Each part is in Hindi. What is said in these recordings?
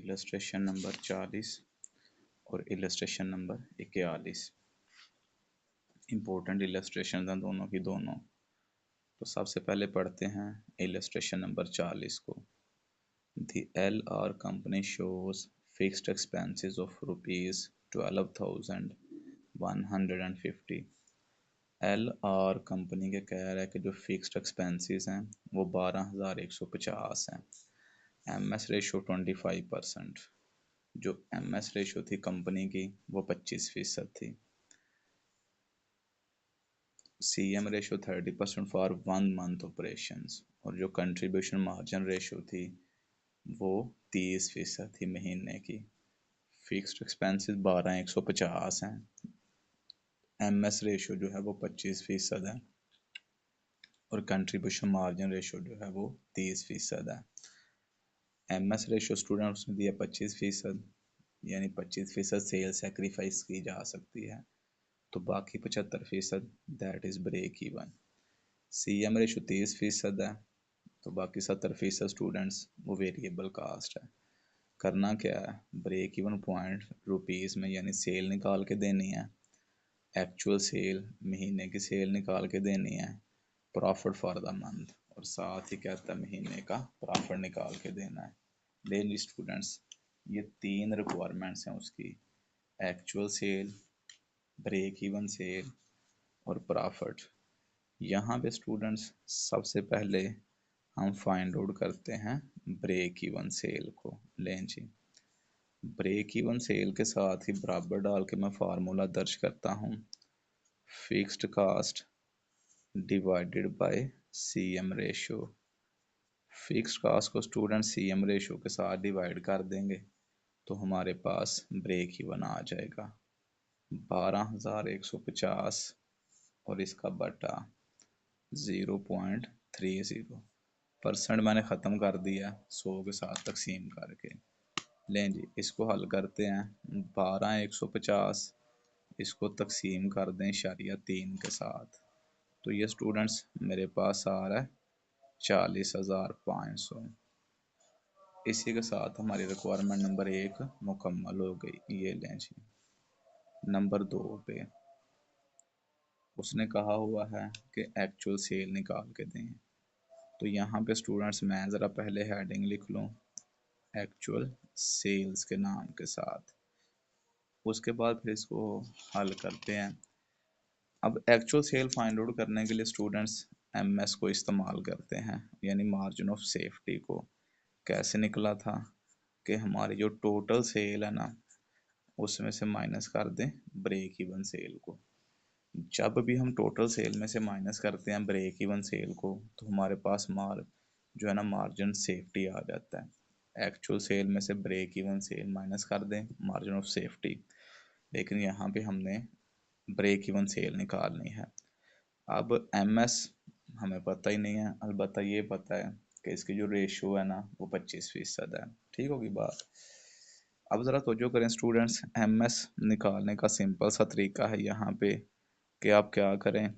इलस्ट्रेशन नंबर 40 और इलस्ट्रेशन नंबर 41 इम्पोर्टेंट इलस्ट्रेशन हैं दोनों की दोनों। तो सबसे पहले पढ़ते हैं इलस्ट्रेशन नंबर 40 को। The LR company shows fixed expenses of rupees 12,150। LR company के कह रहा है कि जो फिक्स्ड एक्सपेंसेस हैं वो 12,150 हैं। MS ratio 25%। जो MS रेशो थी कंपनी की वो 25% थी। CM ratio 30% for 1 month operations. और जो कंट्रीब्यूशन मार्जिन रेशो थी वो 30% थी महीने की। फिक्स्ड एक्सपेंसेस 12,150 हैं। MS रेशो जो है वो 25% है और कंट्रीब्यूशन मार्जिन रेशो जो है वो 30% है। MS रेशो स्टूडेंट्स ने दिया 25%, यानी 25% सेल सेक्रीफाइस की जा सकती है, तो बाकी 75% that is break even. CM ratio 30% है, तो बाकी 70% स्टूडेंट्स वो वेरिएबल कास्ट है। करना क्या है, ब्रेक इवन पॉइंट रुपीज़ में यानी सेल निकाल के देनी है, एक्चुअल सेल महीने की सेल निकाल के देनी है, प्रॉफिट फॉर द मंथ, और साथ ही कहता है महीने का प्रॉफिट निकाल के देना है। लेकिन स्टूडेंट्स ये 3 रिक्वायरमेंट्स हैं उसकी, actual sale, break even sale और प्रॉफिट। यहाँ पे स्टूडेंट्स सबसे पहले हम फाइंड आउट करते हैं ब्रेक इवन सेल को। लें जी, ब्रेक इवन सेल के साथ ही बराबर डाल के मैं फार्मूला दर्ज करता हूँ, fixed cost divided by CM ratio. Fixed cost को स्टूडेंट CM रेशो के साथ डिवाइड कर देंगे तो हमारे पास ब्रेक इवन आ जाएगा 12,150 और इसका बटा 0.30%। मैंने ख़त्म कर दिया 100 के साथ तकसीम करके। लें जी, इसको हल करते हैं। 12,150 इसको तकसीम कर दें 0.3 के साथ, तो ये स्टूडेंट्स मेरे पास आ रहा है 40,500। इसी के साथ हमारी रिक्वायरमेंट नंबर 1 मुकम्मल हो गई। ये लें जी, नंबर 2 पे उसने कहा हुआ है कि एक्चुअल सेल निकाल के दें। तो यहाँ पे स्टूडेंट्स मैं ज़रा पहले हेडिंग लिख लूँ एक्चुअल सेल्स के नाम के साथ, उसके बाद फिर इसको हल करते हैं। अब एक्चुअल सेल फाइंड आउट करने के लिए स्टूडेंट्स MS को इस्तेमाल करते हैं, यानी मार्जिन ऑफ सेफ्टी को। कैसे निकला था कि हमारी जो टोटल सेल है ना उसमें से माइनस कर दें ब्रेक इवन सेल को। जब भी हम टोटल सेल में से माइनस करते हैं ब्रेक इवन सेल को तो हमारे पास जो है ना मार्जिन सेफ्टी आ जाता है। एक्चुअल सेल में से ब्रेक इवन सेल माइनस कर दें मार्जिन ऑफ सेफ्टी, लेकिन यहाँ पे हमने ब्रेक इवन सेल निकालनी है। अब MS हमें पता ही नहीं है, अलबत्ता ये पता है कि इसकी जो रेशो है ना वो 25% है। ठीक होगी बात। अब ज़रा तवज्जो करें स्टूडेंट्स, MS निकालने का सिंपल सा तरीका है यहाँ पे कि आप क्या करें,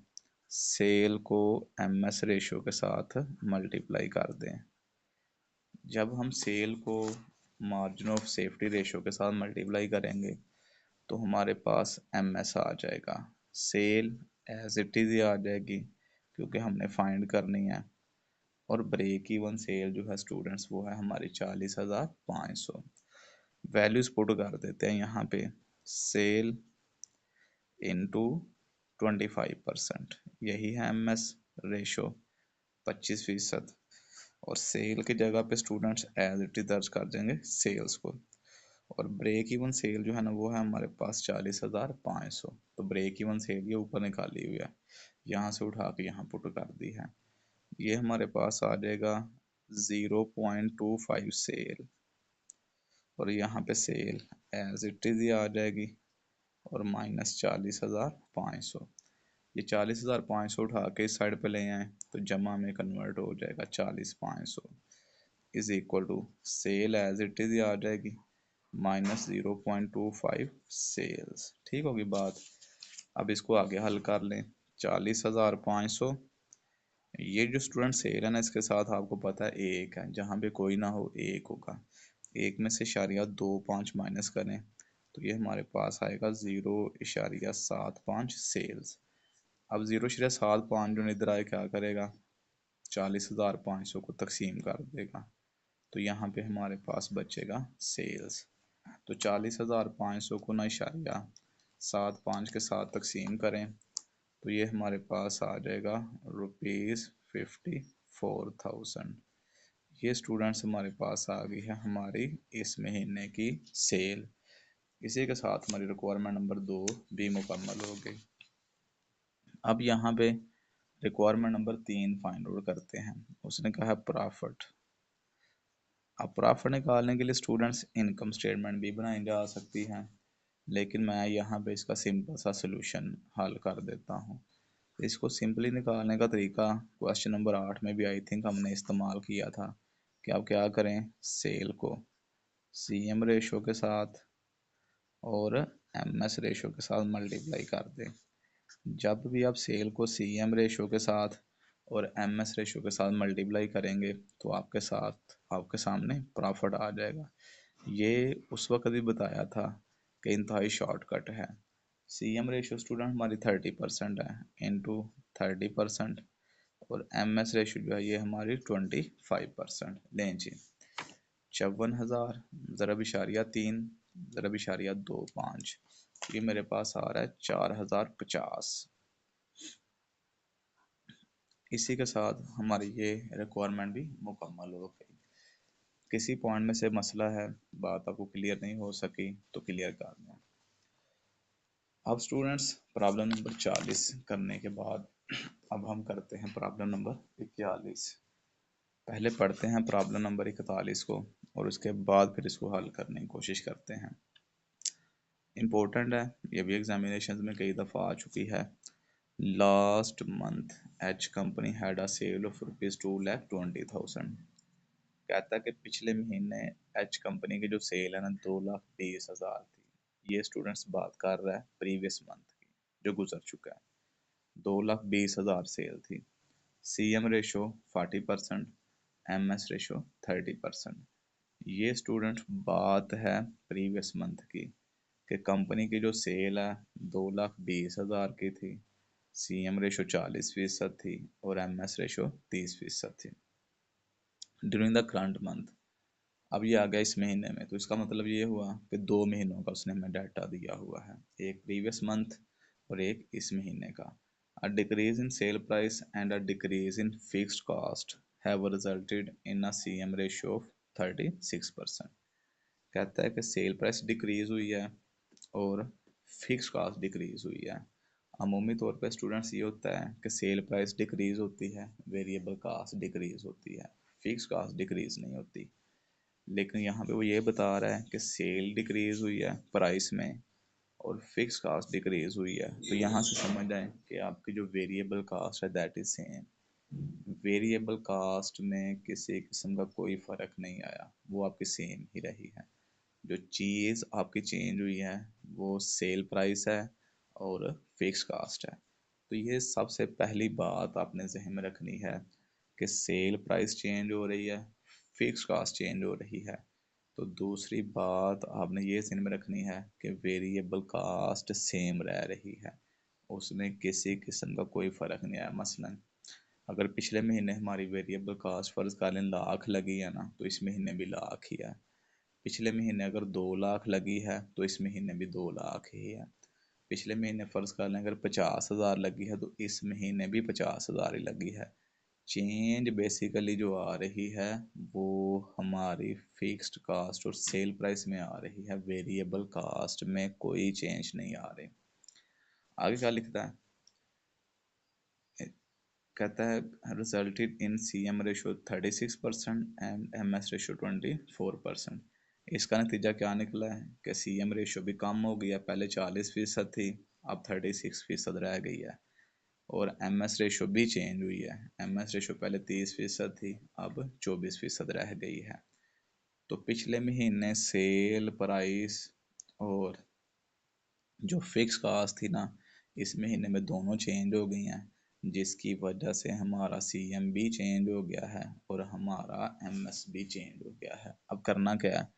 सेल को MS रेशो के साथ मल्टीप्लाई कर दें। जब हम सेल को मार्जिन ऑफ सेफ्टी रेशो के साथ मल्टीप्लाई करेंगे तो हमारे पास MS आ जाएगा, सेल एज इट इज़ आ जाएगी क्योंकि हमने फाइंड करनी है, और ब्रेक इवन सेल जो है स्टूडेंट्स वो है हमारी 40,500। वैल्यूज पुट कर देते हैं यहाँ पे, सेल इनटू 25%, यही है MS रेशो 25%, और सेल की जगह पे स्टूडेंट्स एज इट इज दर्ज कर देंगे सेल्स को, और ब्रेक इवन सेल जो है ना वो है हमारे पास 40,500। तो ब्रेक इवन सेल ये ऊपर निकाली हुई है, यहाँ से उठा के यहाँ पुट कर दी है, ये हमारे पास आ जाएगा 0.25 सेल, और यहाँ पे सेल एज इट इज आ जाएगी और माइनस 40,500। ये 40,500 उठा के इस साइड पे ले आए तो जमा में कन्वर्ट हो जाएगा 40,500 is equal to sale as it is आ जाएगी माइनस 0.25 सेल्स। ठीक होगी बात। अब इसको आगे हल कर लें, 40,500, ये जो स्टूडेंट सेल है ना इसके साथ आपको पता है एक है, जहाँ पे कोई ना हो एक होगा, 1 में से इशारिया 2.5 माइनस करें तो ये हमारे पास आएगा 0.75 सेल्स। अब 0.75 जो इधर आए क्या करेगा, 40,500 को तकसीम कर देगा, तो यहाँ पे हमारे पास बचेगा सेल्स। तो 40,500 को ना इशारिया 7.5 के साथ तकसीम करें तो ये हमारे पास आ जाएगा ₹54,000। ये स्टूडेंट्स हमारे पास आ गई है हमारी इस महीने की सेल। इसी के साथ हमारी रिक्वायरमेंट नंबर 2 भी मुकम्मल हो गई। अब यहाँ पे रिक्वायरमेंट नंबर 3 फाइंड आउट करते हैं। उसने कहा है प्रॉफिट। अब प्रॉफिट निकालने के लिए स्टूडेंट्स इनकम स्टेटमेंट भी बनाई जा सकती है, लेकिन मैं यहाँ पे इसका सिंपल सा सोल्यूशन हल कर देता हूँ। इसको सिंपली निकालने का तरीका क्वेश्चन नंबर 8 में भी आई थिंक हमने इस्तेमाल किया था कि आप क्या करें, सेल को CM रेशो के साथ और MS रेशो के साथ मल्टीप्लाई कर दें। जब भी आप सेल को CM रेशो के साथ और MS रेशो के साथ मल्टीप्लाई करेंगे तो आपके सामने प्रॉफिट आ जाएगा। ये उस वक्त भी बताया था कि इंतहाई शॉर्टकट है। CM रेशो स्टूडेंट हमारी 30% है इंटू 30%, और MS रेशो जो है ये हमारी 25%। लें जी, 54,000 ज़रब इशारिया 3 ज़रब इशारिया 2.5, ये मेरे पास आ रहा है 4,050। इसी के साथ हमारी ये रिक्वायरमेंट भी मुकम्मल हो गई। किसी पॉइंट में से मसला है, बात आपको क्लियर नहीं हो सकी तो क्लियर कर दें। अब स्टूडेंट्स प्रॉब्लम नंबर 40 करने के बाद अब हम करते हैं प्रॉब्लम नंबर 41। पहले पढ़ते हैं प्रॉब्लम नंबर 41 को और उसके बाद फिर इसको हल करने की कोशिश करते हैं। इम्पोर्टेंट है, ये भी एग्जामिनेशन में कई दफ़ा आ चुकी है। Last month H company had a sale of ₹2,20,000। कहता है कि पिछले महीने एच कंपनी की जो सेल है ना 2,20,000 थी। ये स्टूडेंट्स बात कर रहा है प्रीवियस मंथ की जो गुजर चुका है। 2,20,000 सेल थी। CM ratio 40%, MS ratio 30%। ये स्टूडेंट बात है प्रीवियस मंथ की कि कंपनी की जो सेल है 2,20,000 की थी, CM रेशो 40% थी और MS रेशो 30% थी ड्यूरिंग द करंट मंथ। अब ये आ गया इस महीने में, तो इसका मतलब ये हुआ कि 2 महीनों का उसने हमें डाटा दिया हुआ है, एक प्रीवियस मंथ और एक इस महीने का। A decrease in sale price and a decrease in fixed cost have resulted in a CM ratio of 36%। कहता है कि सेल प्राइस डिक्रीज हुई है और फिक्स्ड कॉस्ट डिक्रीज हुई है। अमूमी तौर पर स्टूडेंट्स ये होता है कि सेल प्राइस डिक्रीज होती है, वेरिएबल कास्ट डिक्रीज होती है, फिक्स्ड कास्ट डिक्रीज नहीं होती। लेकिन यहाँ पे वो ये बता रहा है कि सेल डिक्रीज हुई है प्राइस में और फिक्स कास्ट डिक्रीज हुई है, तो यहाँ से समझ आए कि आपकी जो वेरिएबल कास्ट है that is same. Variable cost में किसी किस्म का कोई फ़र्क नहीं आया, वो आपकी सेम ही रही है। जो चीज़ आपकी चेंज हुई है वो सेल प्राइस है और फिक्स कास्ट है। तो ये सबसे पहली बात आपने जहन में रखनी है कि सेल प्राइस चेंज हो रही है, फिक्स कास्ट चेंज हो रही है। तो दूसरी बात आपने ये ध्यान में रखनी है कि वेरिएबल कास्ट सेम रह रही है, उसमें किसी किस्म का कोई फ़र्क नहीं आया। मसलन अगर पिछले महीने हमारी वेरिएबल कास्ट फ़र्ज़ कर लें लाख लगी है ना, तो इस महीने भी लाख ही है। पिछले महीने अगर 2 लाख लगी है तो इस महीने भी 2 लाख ही है। पिछले महीने फ़र्ज़ कर लें अगर 50,000 लगी है तो इस महीने भी 50,000 ही लगी है। चेंज बेसिकली जो आ रही है वो हमारी फिक्स्ड कास्ट और सेल प्राइस में आ रही है, वेरिएबल कास्ट में कोई चेंज नहीं आ रही। आगे क्या लिखता है, कहता है resulted in CM ratio 36% and MS ratio 24%। इसका नतीजा क्या निकला है कि CM रेशो भी कम हो गया, पहले 40% थी अब 36% रह गई है, और MS रेशो भी चेंज हुई है। MS रेशो पहले 30% थी अब 24% रह गई है। तो पिछले महीने सेल प्राइस और जो फिक्स कास्ट थी ना, इस महीने में दोनों चेंज हो गई हैं, जिसकी वजह से हमारा CM भी चेंज हो गया है और हमारा MS भी चेंज हो गया है। अब करना क्या है,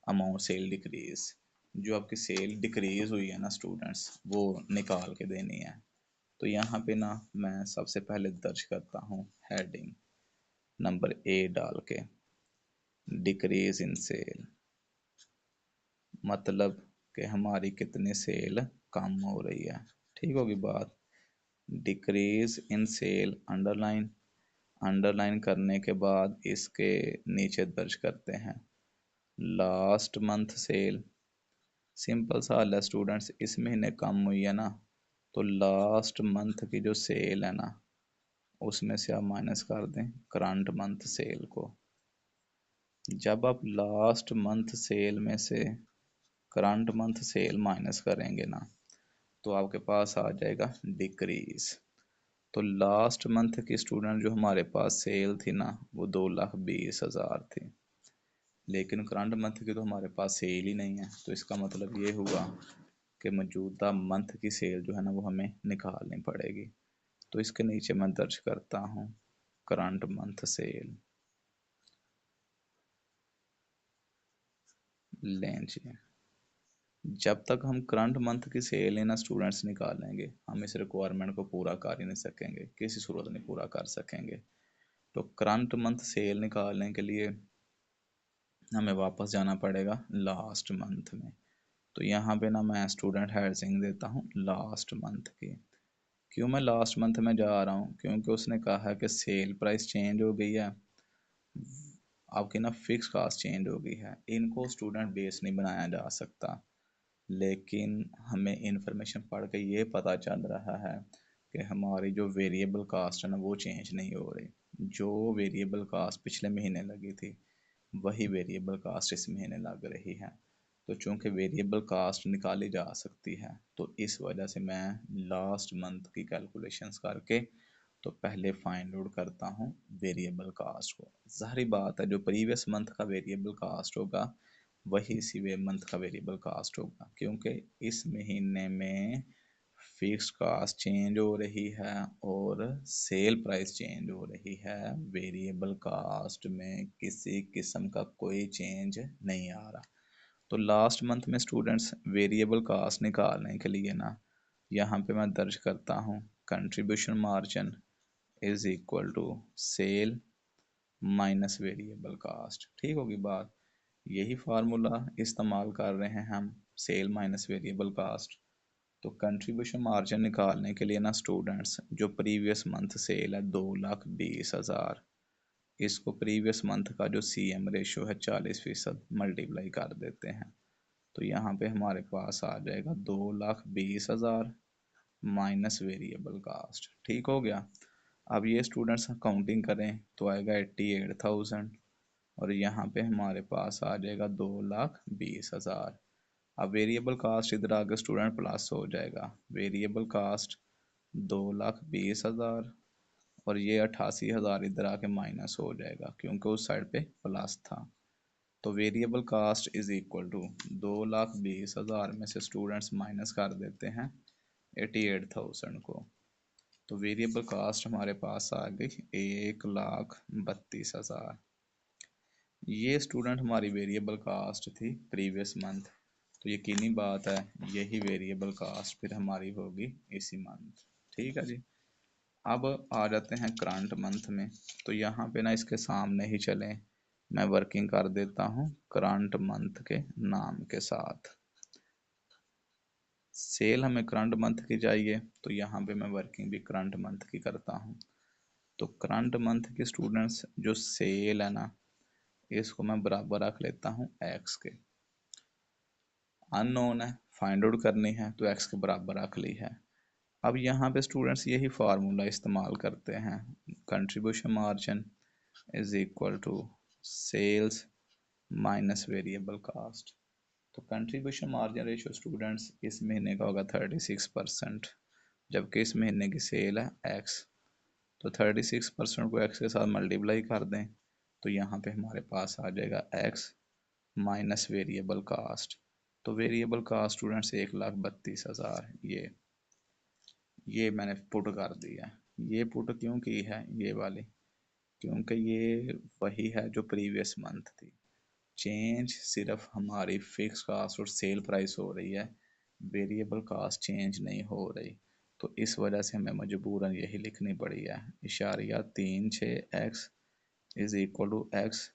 अमाउंट सेल डिक्रीज, जो आपकी सेल डिक्रीज हुई है ना स्टूडेंट्स, वो निकाल के देनी है। तो यहाँ पे ना मैं सबसे पहले दर्ज करता हूँ हेडिंग नंबर ए डाल के, डिक्रीज इन सेल, मतलब कि हमारी कितनी सेल कम हो रही है। ठीक होगी बात। Decrease in sale underline, underline करने के बाद इसके नीचे दर्ज करते हैं लास्ट मंथ सेल। सिंपल सा हाल है स्टूडेंट्स, इस महीने कम हुई है ना, तो लास्ट मंथ की जो सेल है ना, उसमें से आप माइनस कर दें करंट मंथ सेल को। जब आप लास्ट मंथ सेल में से करंट मंथ सेल माइनस करेंगे ना, तो आपके पास आ जाएगा डिक्रीज। तो लास्ट मंथ की स्टूडेंट जो हमारे पास सेल थी ना, वो 2,20,000 थी, लेकिन करंट मंथ की तो हमारे पास सेल ही नहीं है। तो इसका मतलब ये हुआ कि मौजूदा मंथ की सेल जो है ना, वो हमें निकालनी पड़ेगी। तो इसके नीचे मैं दर्ज करता हूँ करंट मंथ सेल। लें जी, जब तक हम करंट मंथ की सेल ना स्टूडेंट्स निकालेंगे, हम इस रिक्वायरमेंट को पूरा कर ही नहीं सकेंगे, किसी सूरत नहीं पूरा कर सकेंगे। तो करंट मंथ सेल निकालने के लिए हमें वापस जाना पड़ेगा लास्ट मंथ में। तो यहाँ पे ना मैं स्टूडेंट हेडिंग देता हूँ लास्ट मंथ की। क्यों मैं लास्ट मंथ में जा रहा हूँ? क्योंकि उसने कहा है कि सेल प्राइस चेंज हो गई है, आपकी ना फिक्स कास्ट चेंज हो गई है। इनको स्टूडेंट बेस नहीं बनाया जा सकता, लेकिन हमें इंफॉर्मेशन पढ़ के ये पता चल रहा है कि हमारी जो वेरिएबल कास्ट है ना, वो चेंज नहीं हो रही। जो वेरिएबल कास्ट पिछले महीने लगी थी, वही वेरिएबल कास्ट इस महीने लग रही है। तो चूंकि वेरिएबल कास्ट निकाली जा सकती है, तो इस वजह से मैं लास्ट मंथ की कैलकुलेशंस करके तो पहले फाइंड आउट करता हूँ वेरिएबल कास्ट को। जाहिर बात है, जो प्रीवियस मंथ का वेरिएबल कास्ट होगा वही इसी वे मंथ का वेरिएबल कास्ट होगा, क्योंकि इस महीने में फिक्स कास्ट चेंज हो रही है और सेल प्राइस चेंज हो रही है। वेरिएबल कास्ट में किसी किस्म का कोई चेंज नहीं आ रहा। तो लास्ट मंथ में स्टूडेंट्स वेरिएबल कास्ट निकालने के लिए ना, यहाँ पे मैं दर्ज करता हूँ contribution margin is equal to sale minus variable cost. ठीक होगी बात। यही फार्मूला इस्तेमाल कर रहे हैं हम, सेल माइनस वेरिएबल कास्ट। तो कंट्रीब्यूशन मार्जिन निकालने के लिए ना स्टूडेंट्स, जो प्रीवियस मंथ सेल है 2,20,000, इसको प्रीवियस मंथ का जो CM रेशो है 40% मल्टीप्लाई कर देते हैं। तो यहाँ पे हमारे पास आ जाएगा 2,20,000 माइनस वेरिएबल कास्ट। ठीक हो गया। अब ये स्टूडेंट्स काउंटिंग करें तो आएगा 88,000, और यहाँ पे हमारे पास आ जाएगा 2,20,000। अब वेरिएबल कास्ट इधर आगे स्टूडेंट प्लस हो जाएगा, वेरिएबल कास्ट 2,20,000, और ये 88,000 इधर आके माइनस हो जाएगा क्योंकि उस साइड पे प्लस था। तो variable cost is equal to 2,20,000 में से स्टूडेंट्स माइनस कर देते हैं 88,000 को। तो वेरिएबल कास्ट हमारे पास आ गई 1,32,000। ये स्टूडेंट हमारी वेरिएबल कास्ट थी प्रीवियस मंथ। तो यकीनी बात है यही वेरिएबल कास्ट फिर हमारी होगी इसी मंथ। ठीक है जी। अब आ जाते हैं करंट मंथ में। तो यहाँ पे ना इसके सामने ही चलें, मैं वर्किंग कर देता हूँ करंट मंथ के नाम के साथ। सेल हमें करंट मंथ की चाहिए, तो यहाँ पे मैं वर्किंग भी करंट मंथ की करता हूँ। तो करंट मंथ की स्टूडेंट्स जो सेल है ना, इसको मैं बराबर रख लेता हूँ एक्स के। अननोन है, फाइंड आउट करनी है, तो एक्स के बराबर रख ली है। अब यहाँ पे स्टूडेंट्स यही फार्मूला इस्तेमाल करते हैं, contribution margin is equal to sales minus variable cost. तो कंट्रीब्यूशन मार्जिन रेशियो स्टूडेंट्स इस महीने का होगा 36%, जबकि इस महीने की सेल है एक्स। तो 36% को एक्स के साथ मल्टीप्लाई कर दें, तो यहाँ पे हमारे पास आ जाएगा एक्स माइनस वेरिएबल कास्ट। तो वेरिएबल कास्ट स्टूडेंट्स 1,32,000, ये मैंने पुट कर दिया है। ये पुट क्यों की है ये वाली? क्योंकि ये वही है जो प्रीवियस मंथ थी। चेंज सिर्फ हमारी फिक्स कास्ट और सेल प्राइस हो रही है, वेरिएबल कास्ट चेंज नहीं हो रही, तो इस वजह से हमें मजबूरन यही लिखनी पड़ी है, इशारिया 36x is equal to x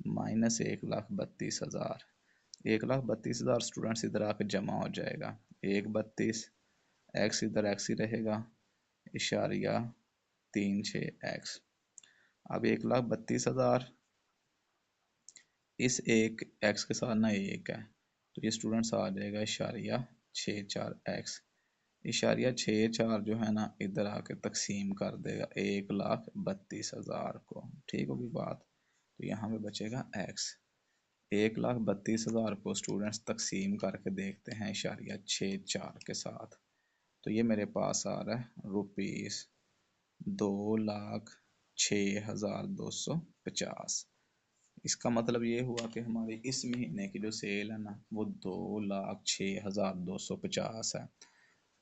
minus 1,32,000। 1,32,000 students इधर आके जमा हो जाएगा, 1,32 x इधर x ही रहेगा, इशारिया 36x। अब 1,32,000 इस एक x के साथ ना एक है, तो ये स्टूडेंट्स आ जाएगा इशारिया 64x। इशारिया 64 जो है ना इधर आके तकसीम कर देगा 1,32,000 को, ठीक होगी बात। तो यहाँ पे बचेगा x। 1,32,000 को स्टूडेंट्स तकसीम करके देखते हैं इशारिया 64 के साथ, तो ये मेरे पास आ रहा है रुपीज़ 2,06,250। इसका मतलब ये हुआ कि हमारी इस महीने की जो सेल है ना वो 2,06,250 है।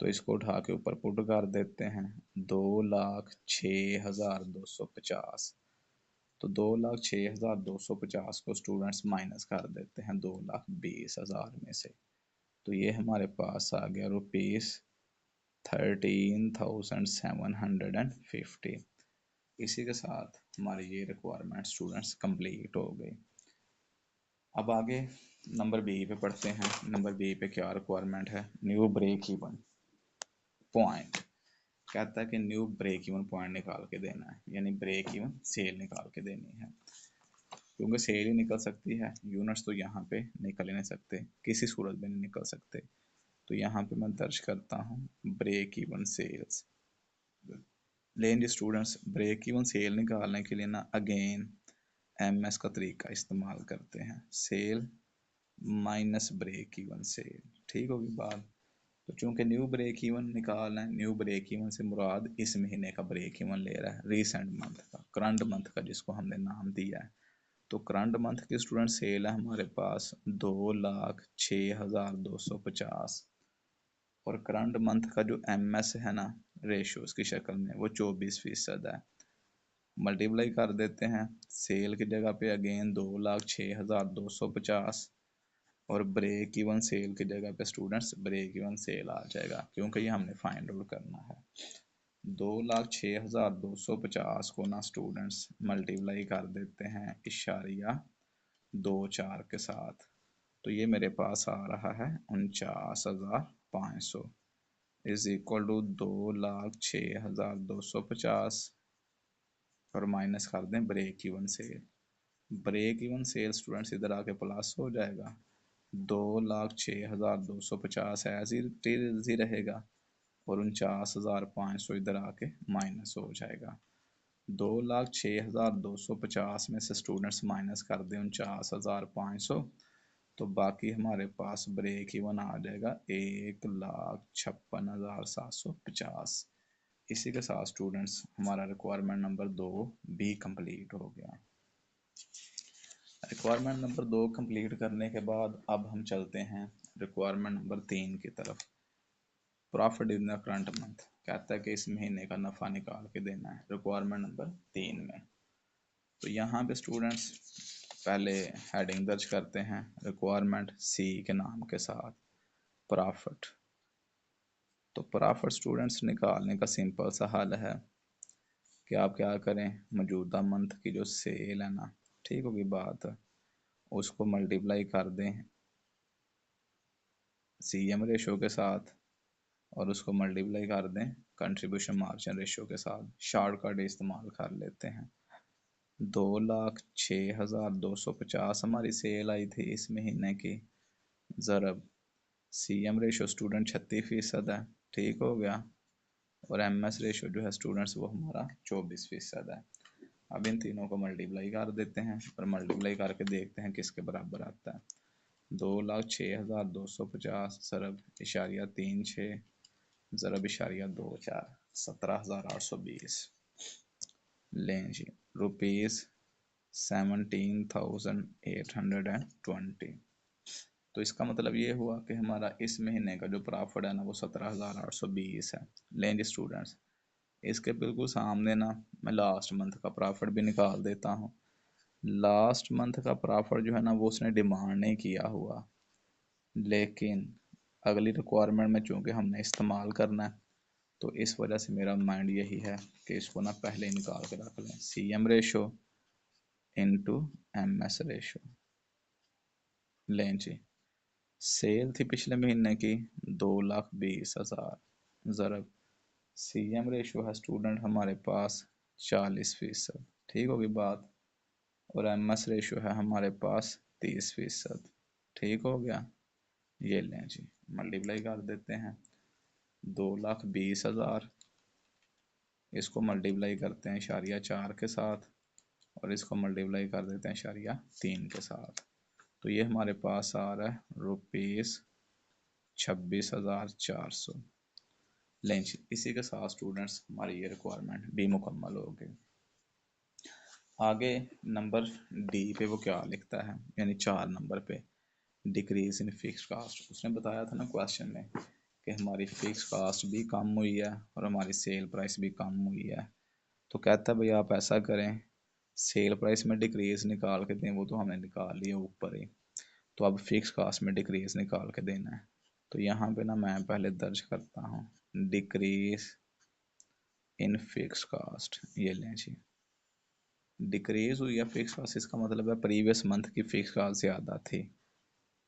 तो इसको उठा के ऊपर पुट कर देते हैं, 2,06,250। तो 2,06,250 को स्टूडेंट्स माइनस कर देते हैं 2,20,000 में से, तो ये हमारे पास आ गया रुपीज़ 13,750। इसी के साथ हमारी ये रिक्वायरमेंट स्टूडेंट्स कंप्लीट हो गई। अब आगे नंबर बी पे पढ़ते हैं। नंबर बी पे क्या रिक्वायरमेंट है, न्यू ब्रेक इवन पॉइंट। कहता है कि न्यू ब्रेक इवन पॉइंट निकाल के देना है, यानी ब्रेक इवन सेल निकाल के देनी है। क्योंकि सेल ही निकल सकती है, यूनिट्स तो यहाँ पे निकल ही नहीं सकते, किसी सूरत में नहीं निकल सकते। तो यहाँ पे मैं दर्ज करता हूँ ब्रेक इवन सेल्स। लेकिन स्टूडेंट्स ब्रेक इवन सेल निकालने के लिए ना अगेन MS का तरीका इस्तेमाल करते हैं, sale minus break even sale, ठीक होगी बात। तो चूंकि न्यू ब्रेक इवन निकालना है, न्यू ब्रेक इवन से मुराद इस महीने का ब्रेक इवन ले रहा है, रिसेंट मंथ का, करंट मंथ का, जिसको हमने नाम दिया है। तो करंट मंथ की स्टूडेंट सेल है हमारे पास 2,06,250, और करंट मंथ का जो MS है ना रेशोज की शक्ल में वो 24% है। मल्टीप्लाई कर देते हैं, सेल की जगह पे अगेन 2,06,250 और ब्रेक इवन सेल की जगह पे स्टूडेंट्स ब्रेक इवन सेल आ जाएगा, क्योंकि ये हमने फाइंड आउट करना है। 2,06,250 को ना स्टूडेंट्स मल्टीप्लाई कर देते हैं इशारिया 2,4 के साथ, तो ये मेरे पास आ रहा है 49,500 इज इक्वल टू 2,06,250 और माइनस कर दें break even sale. Break even sale students इधर आके प्लस हो जाएगा, 2,06,250 एज इट इज ही रहेगा और 49,500 इधर आके माइनस हो जाएगा। 2,06,250 में से स्टूडेंट्स माइनस कर दें 49,500, तो बाकी हमारे पास ब्रेक इवन आ जाएगा 1,56,750। इसी के साथ स्टूडेंट्स हमारा रिक्वायरमेंट नंबर 2 भी कंप्लीट हो गया। रिक्वायरमेंट नंबर 2 कंप्लीट करने के बाद अब हम चलते हैं रिक्वायरमेंट नंबर 3 की तरफ। Profit in the current month, कहता है कि इस महीने का नफ़ा निकाल के देना है रिक्वायरमेंट नंबर 3 में। तो यहाँ पे स्टूडेंट्स पहले हेडिंग दर्ज करते हैं रिक्वायरमेंट C के नाम के साथ, प्रॉफिट। तो प्रॉफिट स्टूडेंट्स निकालने का सिंपल सा हल है कि आप क्या करें, मौजूदा मंथ की जो सेल है ना, ठीक होगी बात, उसको मल्टीप्लाई कर दें CM रेशो के साथ और उसको मल्टीप्लाई कर दें कंट्रीब्यूशन मार्जिन रेशो के साथ। शॉर्टकट इस्तेमाल कर लेते हैं। 2,06,250 हमारी सेल आई थी इस महीने की, ज़रब CM रेशो स्टूडेंट 36% है, ठीक हो गया, और MS रेशो जो है स्टूडेंट्स वो हमारा 24% है। अब इन तीनों को मल्टीप्लाई कर देते हैं और मल्टीप्लाई करके देखते हैं किसके बराबर आता है। 2,06,250 ज़रब इशारिया 36 ज़रब इशारिया 2,4 17,820 लें जी, रुपीज़ 17,820। तो इसका मतलब ये हुआ कि हमारा इस महीने का जो प्रॉफिट है ना वो 17,820 है। लें जी स्टूडेंट्स, इसके बिल्कुल सामने ना मैं लास्ट मंथ का प्रॉफिट भी निकाल देता हूँ। लास्ट मंथ का प्रॉफिट जो है ना वो उसने डिमांड नहीं किया हुआ, लेकिन अगली रिक्वायरमेंट में चूंकि हमने इस्तेमाल करना है तो इस वजह से मेरा माइंड यही है कि इसको ना पहले ही निकाल के रख लें। CM ratio into MS ratio. लें जी, सेल थी पिछले महीने की 2,20,000 ज़रब CM रेशो है स्टूडेंट हमारे पास 40%, ठीक होगी बात, और MS रेशो है हमारे पास 30%, ठीक हो गया। ये लें जी, मल्टीप्लाई कर देते हैं 2,20,000, इसको मल्टीप्लाई करते हैं इशारिया 4 के साथ, और इसको मल्टीप्लाई कर देते हैं इशारिया 3 के साथ, तो ये हमारे पास आ रहा है ₹26,400। लेंच इसी के साथ स्टूडेंट्स हमारी ये रिक्वायरमेंट भी मुकम्मल हो गई। आगे नंबर डी पे वो क्या लिखता है, यानी 4 नंबर पे डिक्रीज इन फिक्स कास्ट। उसने बताया था ना क्वेश्चन में कि हमारी फिक्स कास्ट भी कम हुई है और हमारी सेल प्राइस भी कम हुई है, तो कहता है भाई आप ऐसा करें, सेल प्राइस में डिक्रीज निकाल के दें, वो तो हमने निकाल लिया ऊपर ही, तो अब फिक्स कास्ट में डिक्रीज निकाल के देना है। तो यहाँ पे ना मैं पहले दर्ज करता हूँ डिक्रीज इन फिक्स कास्ट। ये लें जी, डिक्रीज हुई है फिक्स कास्ट, इसका मतलब है प्रीवियस मंथ की फिक्स कास्ट ज़्यादा थी,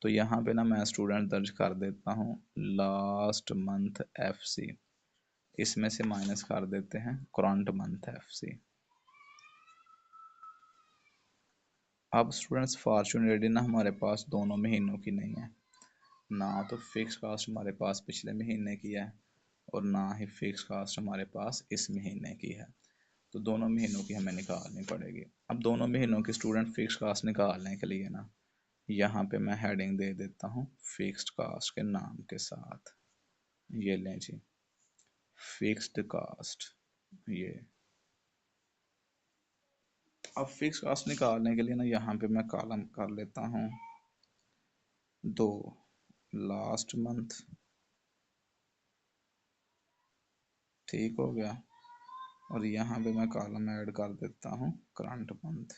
तो यहाँ पे ना मैं स्टूडेंट दर्ज कर देता हूँ लास्ट मंथ FC, इसमें से माइनस कर देते हैं करंट मंथ FC। अब स्टूडेंट्स फॉर्चुनेटली ना हमारे पास दोनों महीनों की नहीं है, ना तो फिक्स कास्ट हमारे पास पिछले महीने की है और ना ही फिक्स कास्ट हमारे पास इस महीने की है, तो दोनों महीनों की हमें निकालनी पड़ेगी। अब दोनों महीनों की स्टूडेंट फिक्स कास्ट निकालने के लिए ना यहाँ पे मैं हेडिंग दे देता हूँ फिक्स्ड कास्ट के नाम के साथ। ये लें जी, फिक्स्ड कास्ट। ये अब फिक्स कास्ट निकालने के लिए ना यहाँ पे मैं कॉलम कर लेता हूँ 2 लास्ट मंथ, ठीक हो गया, और यहाँ पे मैं कॉलम ऐड कर देता हूँ करंट मंथ।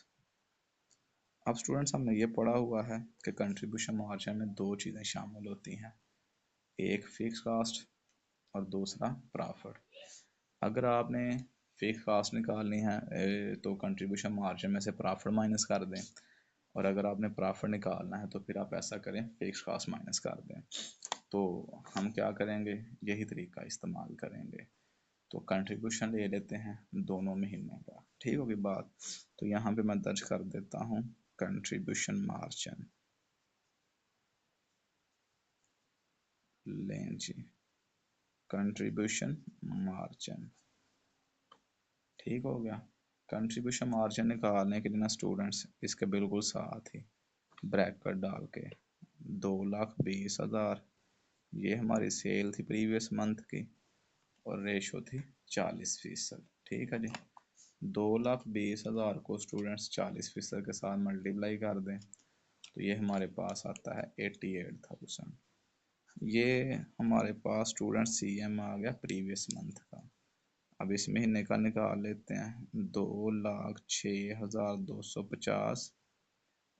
अब स्टूडेंट्स हमने ये पढ़ा हुआ है कि कंट्रीब्यूशन मार्जिन में 2 चीज़ें शामिल होती हैं, एक फिक्स कास्ट और दूसरा प्रॉफिट। अगर आपने फिक्स कास्ट निकालनी है तो कंट्रीब्यूशन मार्जिन में से प्रॉफिट माइनस कर दें, और अगर आपने प्रॉफिट निकालना है तो फिर आप ऐसा करें फिक्स कास्ट माइनस कर दें। तो हम क्या करेंगे, यही तरीका इस्तेमाल करेंगे, तो कंट्रीब्यूशन ले लेते हैं दोनों महीनों का, ठीक होगी बात। तो यहाँ पे मैं दर्ज कर देता हूँ कंट्रीब्यूशन मार्जिन। लें जी, कंट्रीब्यूशन मार्जिन, ठीक हो गया। कंट्रीब्यूशन मार्जिन निकालने के लिए ना स्टूडेंट्स इसके बिल्कुल साथ ही ब्रैकेट डाल के 2,20,000, ये हमारी सेल थी प्रीवियस मंथ की और रेशो थी 40%, ठीक है जी। 2,20,000 को स्टूडेंट्स 40% के साथ मल्टीप्लाई कर दें तो ये हमारे पास आता है 88,000। ये हमारे पास स्टूडेंट CM आ गया प्रीवियस मंथ का। अब इस महीने का निकाल लेते हैं 2,06,250,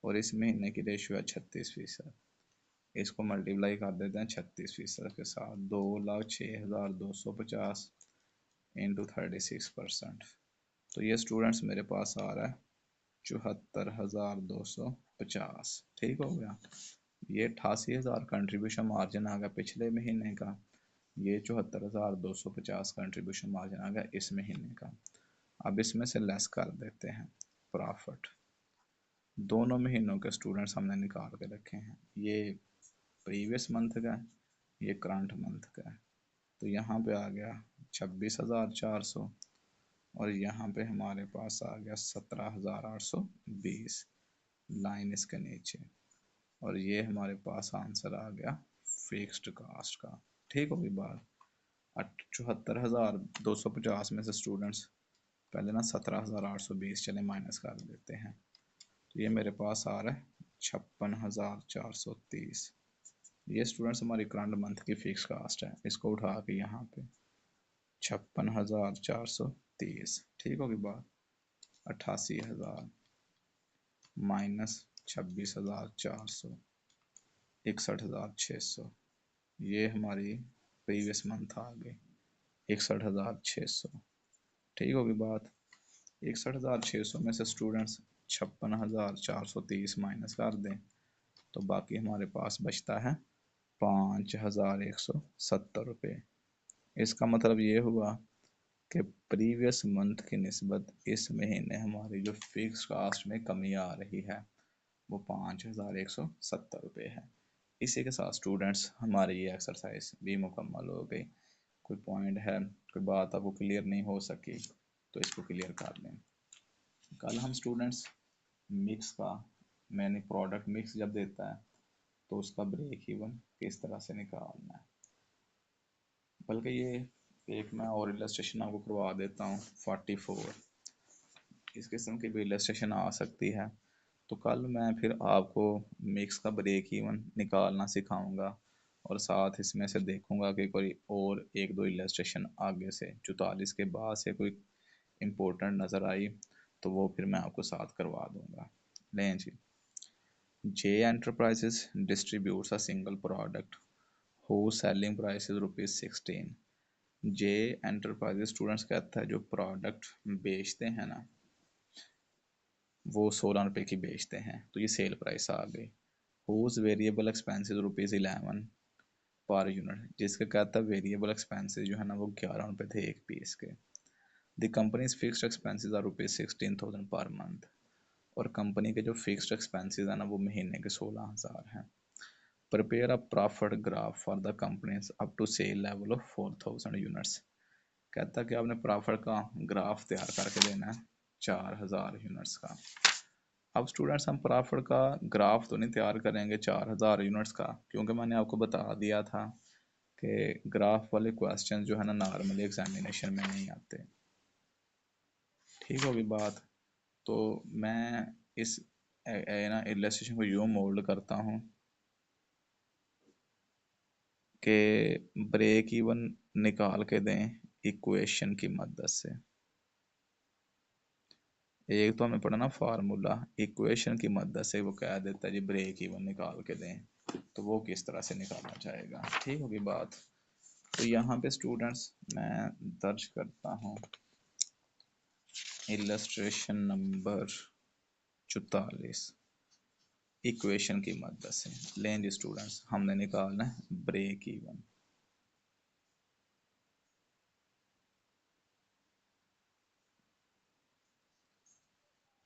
और इस महीने की रेशियो है 36%, इसको मल्टीप्लाई कर देते हैं 36% के साथ, 2,06,250 इंटू 36%, तो ये स्टूडेंट्स मेरे पास आ रहा है 74,250, ठीक हो गया। ये 88,000 कंट्रीब्यूशन मार्जिन आ गया पिछले महीने का, ये 74,250 कंट्रीब्यूशन मार्जिन आ गया इस महीने का। अब इसमें से लेस कर देते हैं प्रॉफिट, दोनों महीनों के स्टूडेंट्स हमने निकाल के रखे हैं, ये प्रीवियस मंथ का है, ये करंट मंथ का है, तो यहाँ पे आ गया 26,400, और यहाँ पे हमारे पास आ गया 17,820 लाइन इसके नीचे, और ये हमारे पास आंसर आ गया फिक्स्ड कास्ट का, ठीक होगी बात। 74,250 में से स्टूडेंट्स पहले ना 17,820 चले माइनस कर देते हैं, तो ये मेरे पास आ रहा है 56,430। ये स्टूडेंट्स हमारी करंट मंथ की फिक्स कास्ट है, इसको उठा के यहाँ पे 56,430, ठीक होगी बात, 88,000 माइनस 26,400, 61,600। ये हमारी प्रीवियस मंथ आ गई 61,600। ठीक होगी बात। 61,600 में से स्टूडेंट्स 56,430 माइनस कर दें तो बाकी हमारे पास बचता है 5,170 रुपये। इसका मतलब ये हुआ कि प्रीवियस मंथ की निस्बत इस महीने हमारी जो फिक्स कास्ट में कमी आ रही है वो 5,170 रुपये है। इसी के साथ स्टूडेंट्स हमारी ये एक्सरसाइज भी मुकम्मल हो गई। कोई पॉइंट है, कोई बात आपको क्लियर नहीं हो सकी तो इसको क्लियर कर लें। कल हम स्टूडेंट्स मिक्स का, मैंने प्रोडक्ट मिक्स जब देता है तो उसका ब्रेक इवन किस तरह से निकालना है, बल्कि ये एक मैं और इलस्ट्रेशन आपको करवा देता हूँ 44। इस किस्म की भी इलस्ट्रेशन आ सकती है। तो कल मैं फिर आपको मिक्स का ब्रेक इवन निकालना सिखाऊंगा और साथ इसमें से देखूंगा कि कोई और एक दो इलस्ट्रेशन आगे से 44 के बाद से कोई इम्पोर्टेंट नज़र आई तो वो फिर मैं आपको साथ करवा दूंगा। लें जी। J Enterprises distributes a single product whose selling price is ₹16। J Enterprises students कहता है जो प्रोडक्ट बेचते हैं ना वो 16 रुपये की बेचते हैं, तो ये सेल प्राइस आ गई। whose variable expenses ₹11 per unit, जिसका कहता है वेरिएबल एक्सपेंसेस जो है ना वो 11 रुपये थे एक पीस के। The company's fixed expenses are ₹16,000 per month, और कंपनी के जो फिक्स्ड एक्सपेंसेस है ना वो महीने के 16,000 हैं। Prepare a profit graph for the company's up to sale level of 4,000 units. कहता है कि आपने प्रॉफिट का ग्राफ तैयार करके देना है 4,000 यूनिट्स का। अब स्टूडेंट्स हम प्रॉफिट का ग्राफ तो नहीं तैयार करेंगे 4,000 यूनिट्स का, क्योंकि मैंने आपको बता दिया था कि ग्राफ वाले क्वेश्चन जो है ना नॉर्मली एग्जामिनेशन में नहीं आते। ठीक होगी बात। तो मैं इस ना इलस्ट्रेशन को यूँ मोल्ड करता हूँ कि ब्रेक इवन निकाल के दें इक्वेशन की मदद से। एक तो हमें पढ़ा ना फार्मूला, इक्वेशन की मदद से वो कह देता है जी ब्रेक इवन निकाल के दें, तो वो किस तरह से निकालना चाहेगा। ठीक होगी बात। तो यहाँ पे स्टूडेंट्स मैं दर्ज करता हूँ इलस्ट्रेशन नंबर 44 इक्वेशन की मदद से। लें जी स्टूडेंट्स, हमने निकालना है ब्रेक इवन।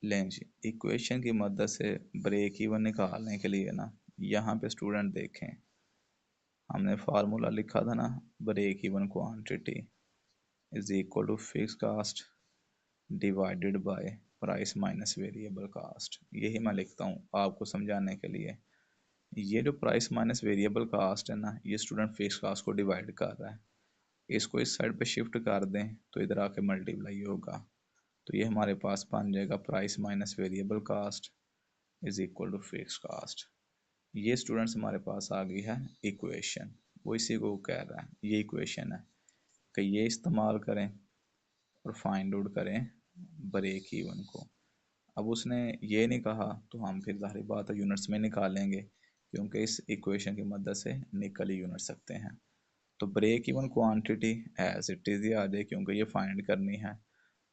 लें जी, इक्वेशन की मदद से ब्रेक इवन निकालने के लिए ना यहाँ पे स्टूडेंट देखें, हमने फार्मूला लिखा था ना, break even quantity is equal to fix cost divided by price minus variable cost. यही मैं लिखता हूँ आपको समझाने के लिए। ये जो प्राइस माइनस वेरिएबल कास्ट है ना, ये स्टूडेंट फिक्स कास्ट को डिवाइड कर रहा है। इसको इस साइड पे शिफ्ट कर दें तो इधर आके मल्टीप्लाई होगा, तो ये हमारे पास बन जाएगा price minus variable cost is equal to fix cost. ये स्टूडेंट्स हमारे पास आ गई है इक्वेशन, वो इसी को कह रहा है, ये इक्वेशन है कि ये इस्तेमाल करें और फाइंड आउट करें ब्रेक इवन को। अब उसने ये नहीं कहा तो हम फिर जाहिर बात है यूनिट्स में निकालेंगे, क्योंकि इस इक्वेशन की मदद से निकल ही यूनिट सकते हैं। तो break even quantity as it is ही आ जाए, क्योंकि ये फाइंड करनी है।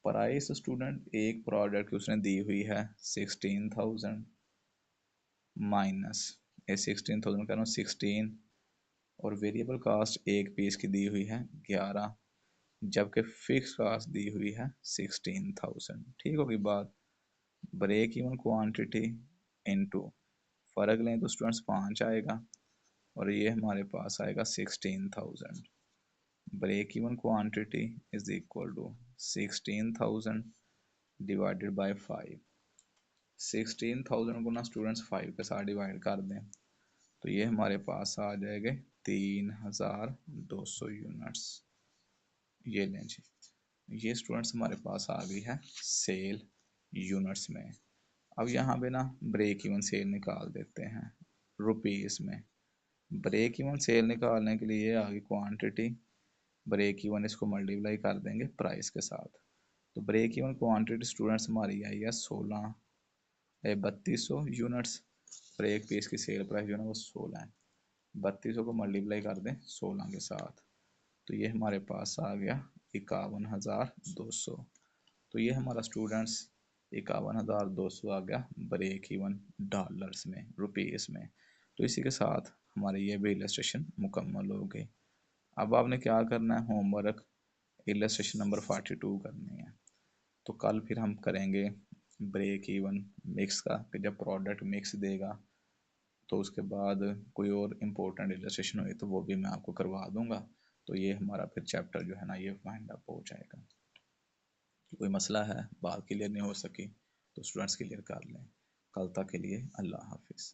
प्राइस स्टूडेंट एक प्रोडक्ट की उसने दी हुई है 16,000 माइनस ये 16,000 का 16, और वेरिएबल कास्ट एक पीस की दी हुई है 11, जबकि फिक्स कास्ट दी हुई है 16,000। ठीक होगी बात। ब्रेक इवन क्वांटिटी इनटू फ़र्क लें तो स्टूडेंट्स 5 आएगा और ये हमारे पास आएगा 16,000। Break even quantity is equal to 16,000 divided by 5। 16,000 को ना स्टूडेंट्स 5 के साथ डिवाइड कर दें तो ये हमारे पास आ जाएंगे 3,200 यूनिट्स। ये लें जी, ये स्टूडेंट्स हमारे पास आ गई है सेल यूनिट्स में। अब यहाँ पे ना ब्रेक इवन सेल निकाल देते हैं रुपीस में। ब्रेक इवन सेल निकालने के लिए आ गई क्वांटिटी, ब्रेक इवन इसको मल्टीप्लाई कर देंगे प्राइस के साथ। तो ब्रेक इवन क्वांटिटी स्टूडेंट्स हमारी आई है 16 3200 यूनिट्स, और एक पीस की सेल प्राइस जो है ना वो 16 है। 3200 को मल्टीप्लाई कर दें 16 के साथ, तो ये हमारे पास आ गया 51,200। तो ये हमारा स्टूडेंट्स 51,200 आ गया ब्रेक इवन डॉलर्स में, रुपीस में। तो इसी के साथ हमारी ये भी इलस्ट्रेशन मुकम्मल हो गई। अब आपने क्या करना है, होमवर्क इलस्ट्रेशन नंबर 42 करनी है। तो कल फिर हम करेंगे ब्रेक इवन मिक्स का, कि जब प्रोडक्ट मिक्स देगा तो उसके बाद कोई और इम्पोर्टेंट इलस्ट्रेशन हुई तो वो भी मैं आपको करवा दूंगा। तो ये हमारा फिर चैप्टर जो है ना ये वाइंड अप हो जाएगा। कोई मसला है, बात क्लियर नहीं हो सकी तो स्टूडेंट्स क्लियर कर लें। कल तक के लिए अल्लाह हाफिज़।